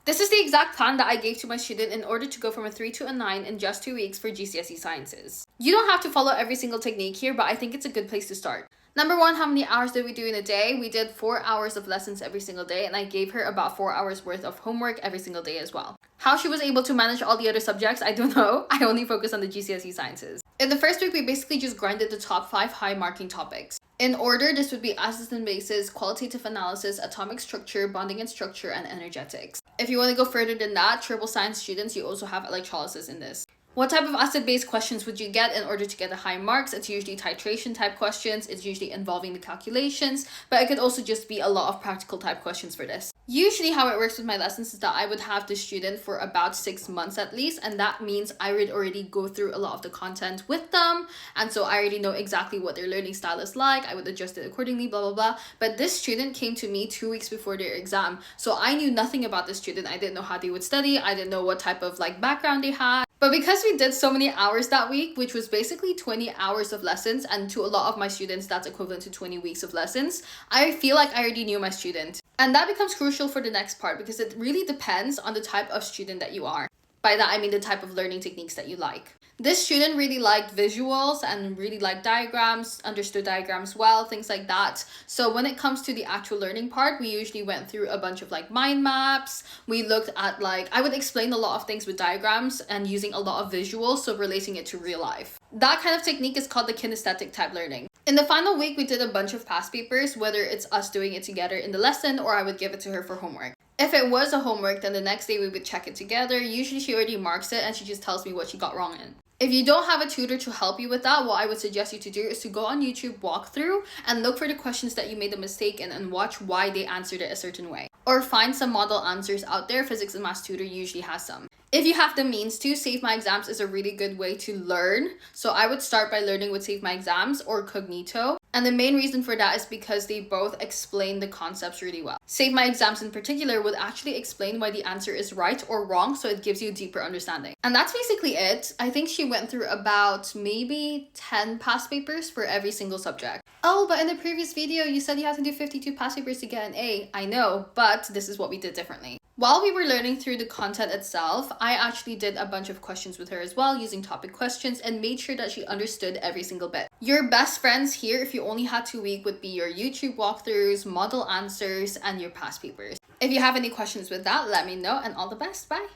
This is the exact plan that I gave to my student in order to go from a 3 to a 9 in just 2 weeks for GCSE sciences. You don't have to follow every single technique here, but I think it's a good place to start. Number one, how many hours did we do in a day? We did 4 hours of lessons every single day, and I gave her about 4 hours worth of homework every single day as well. How she was able to manage all the other subjects, I don't know. I only focus on the GCSE sciences. In the first week, we basically just grinded the top 5 high marking topics. In order, this would be acid and bases, qualitative analysis, atomic structure, bonding and structure, and energetics. If you want to go further than that, triple science students, you also have electrolysis in this. What type of acid-based questions would you get in order to get the high marks? It's usually titration type questions. It's usually involving the calculations, but it could also just be a lot of practical type questions for this. Usually how it works with my lessons is that I would have the student for about 6 months at least, and that means I would already go through a lot of the content with them, and so I already know exactly what their learning style is like. I would adjust it accordingly, blah blah blah. But this student came to me 2 weeks before their exam, so I knew nothing about this student. I didn't know how they would study. I didn't know what type of background they had. But because we did so many hours that week, which was basically 20 hours of lessons, and to a lot of my students that's equivalent to 20 weeks of lessons, I feel like I already knew my student. And that becomes crucial for the next part because it really depends on the type of student that you are. By that I mean the type of learning techniques that you like. This student really liked visuals and really liked diagrams, understood diagrams well, things like that. So when it comes to the actual learning part, we usually went through a bunch of mind maps. We looked at I would explain a lot of things with diagrams and using a lot of visuals, so relating it to real life. That kind of technique is called the kinesthetic type learning. In the final week, we did a bunch of past papers, whether it's us doing it together in the lesson or I would give it to her for homework. If it was a homework, then the next day we would check it together. Usually she already marks it and she just tells me what she got wrong in. If you don't have a tutor to help you with that, what I would suggest you to do is to go on YouTube walkthrough and look for the questions that you made a mistake in and watch why they answered it a certain way. Or find some model answers out there. Physics and math tutor usually has some. If you have the means to, Save My Exams is a really good way to learn. So I would start by learning with Save My Exams or Cognito. And the main reason for that is because they both explain the concepts really well. Save My Exams in particular would actually explain why the answer is right or wrong, so it gives you a deeper understanding. And that's basically it. I think she went through about maybe 10 past papers for every single subject. Oh, but in the previous video, you said you had to do 52 past papers to get an A. I know, but this is what we did differently. While we were learning through the content itself, I actually did a bunch of questions with her as well, using topic questions, and made sure that she understood every single bit. Your best friends here, if you only had 2 weeks, would be your YouTube walkthroughs, model answers, and your past papers. If you have any questions with that, let me know, and all the best. Bye!